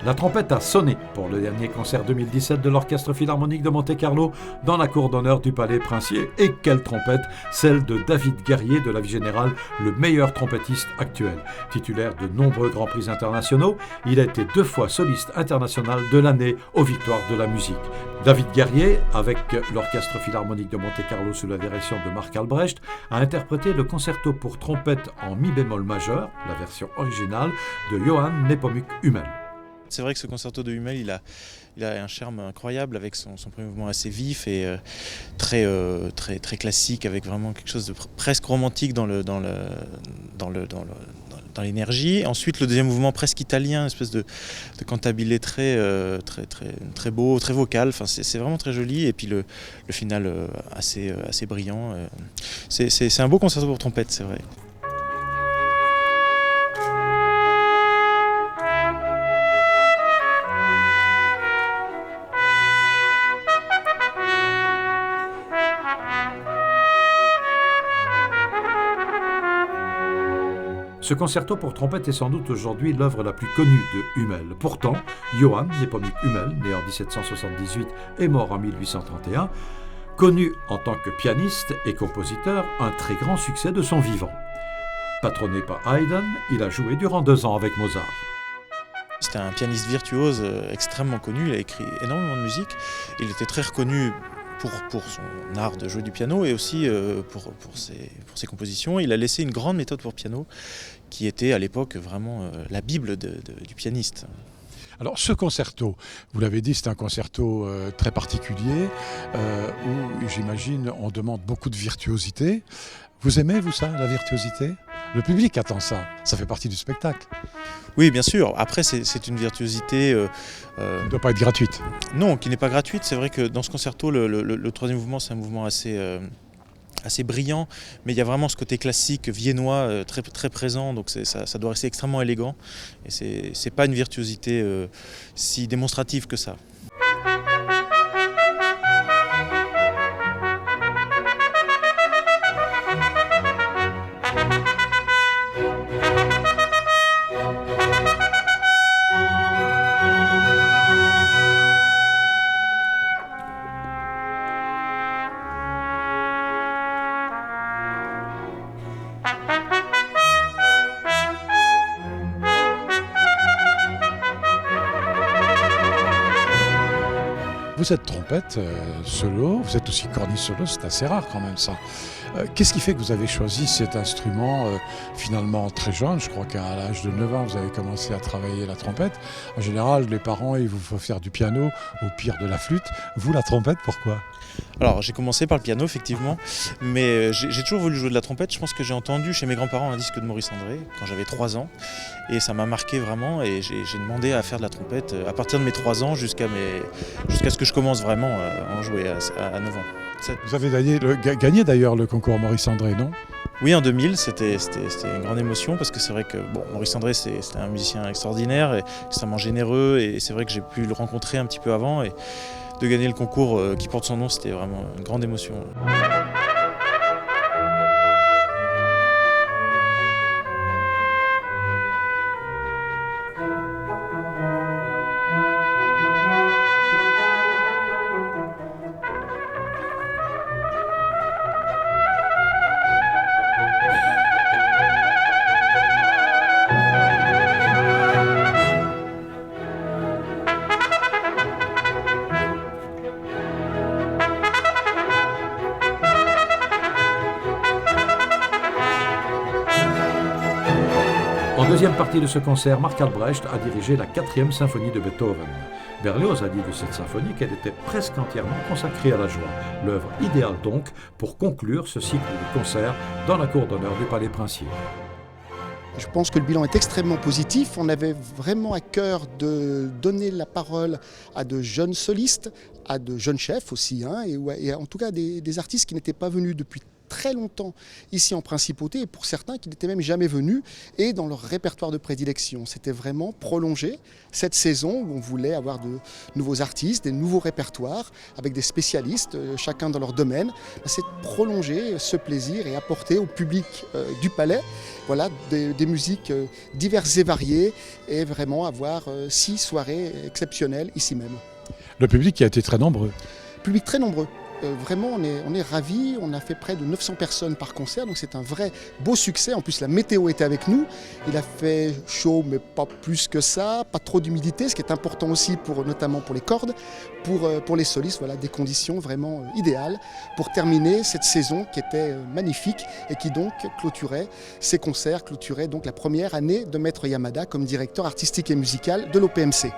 La trompette a sonné pour le dernier concert 2017 de l'Orchestre Philharmonique de Monte-Carlo dans la cour d'honneur du Palais Princier. Et quelle trompette! Celle de David Guerrier, de la vie générale, le meilleur trompettiste actuel. Titulaire de nombreux grands prix internationaux, il a été 2 fois soliste international de l'année aux Victoires de la musique. David Guerrier, avec l'Orchestre Philharmonique de Monte-Carlo sous la direction de Marc Albrecht, a interprété le concerto pour trompette en mi bémol majeur, la version originale de Johann Nepomuk Hummel. C'est vrai que ce concerto de Hummel, il a un charme incroyable avec son premier mouvement assez vif et très classique, avec vraiment quelque chose de presque romantique dans l'énergie. Ensuite, le deuxième mouvement presque italien, une espèce de cantabile très beau, très vocal. Enfin, c'est vraiment très joli. Et puis le final assez brillant. C'est un beau concerto pour trompette, c'est vrai. Ce concerto pour trompette est sans doute aujourd'hui l'œuvre la plus connue de Hummel. Pourtant, Johann Nepomuk Hummel, né en 1778 et mort en 1831, connu en tant que pianiste et compositeur un très grand succès de son vivant. Patronné par Haydn, il a joué durant 2 ans avec Mozart. C'était un pianiste virtuose extrêmement connu, il a écrit énormément de musique, il était très reconnu pour son art de jouer du piano et aussi pour ses compositions. Il a laissé une grande méthode pour piano qui était à l'époque vraiment la bible du pianiste. Alors ce concerto, vous l'avez dit, c'est un concerto très particulier où j'imagine on demande beaucoup de virtuosité. Vous aimez, vous, ça, la virtuosité ? Le public attend ça, ça fait partie du spectacle. Oui, bien sûr. Après, c'est une virtuosité... Elle ne doit pas être gratuite. Non, qui n'est pas gratuite. C'est vrai que dans ce concerto, le troisième mouvement, c'est un mouvement assez brillant, mais il y a vraiment ce côté classique viennois très présent, donc ça doit rester extrêmement élégant. Et c'est pas une virtuosité si démonstrative que ça. Vous êtes trompette solo, vous êtes aussi corniste solo, c'est assez rare quand même ça. Qu'est-ce qui fait que vous avez choisi cet instrument finalement très jeune? Je crois qu'à l'âge de 9 ans, vous avez commencé à travailler la trompette. En général, les parents, il vous faut faire du piano, au pire de la flûte. Vous, la trompette, pourquoi? Alors j'ai commencé par le piano effectivement, mais j'ai toujours voulu jouer de la trompette. Je pense que j'ai entendu chez mes grands-parents un disque de Maurice André quand j'avais 3 ans et ça m'a marqué vraiment et j'ai demandé à faire de la trompette à partir de mes 3 ans jusqu'à ce que je commence vraiment à en jouer à 9 ans. Vous avez gagné d'ailleurs le concours Maurice André, non? Oui, en 2000, c'était une grande émotion parce que c'est vrai que Maurice André, c'était un musicien extraordinaire et extrêmement généreux et c'est vrai que j'ai pu le rencontrer un petit peu avant et de gagner le concours qui porte son nom, c'était vraiment une grande émotion. En deuxième partie de ce concert, Marc Albrecht a dirigé la 4e symphonie de Beethoven. Berlioz a dit de cette symphonie qu'elle était presque entièrement consacrée à la joie. L'œuvre idéale donc pour conclure ce cycle de concerts dans la cour d'honneur du Palais Princier. Je pense que le bilan est extrêmement positif. On avait vraiment à cœur de donner la parole à de jeunes solistes, à de jeunes chefs aussi, et en tout cas des artistes qui n'étaient pas venus depuis très longtemps ici en Principauté et pour certains qui n'étaient même jamais venus et dans leur répertoire de prédilection. C'était vraiment prolonger cette saison où on voulait avoir de nouveaux artistes, des nouveaux répertoires avec des spécialistes, chacun dans leur domaine. C'est prolonger ce plaisir et apporter au public du Palais voilà, des musiques diverses et variées et vraiment avoir 6 soirées exceptionnelles ici même. Le public qui a été très nombreux. Public très nombreux. Vraiment, on est ravis. On a fait près de 900 personnes par concert, donc c'est un vrai beau succès. En plus, la météo était avec nous. Il a fait chaud, mais pas plus que ça. Pas trop d'humidité, ce qui est important aussi, notamment pour les cordes. Pour les solistes, voilà, des conditions vraiment idéales pour terminer cette saison qui était magnifique et qui donc clôturait ces concerts, clôturait donc la première année de Maître Yamada comme directeur artistique et musical de l'OPMC.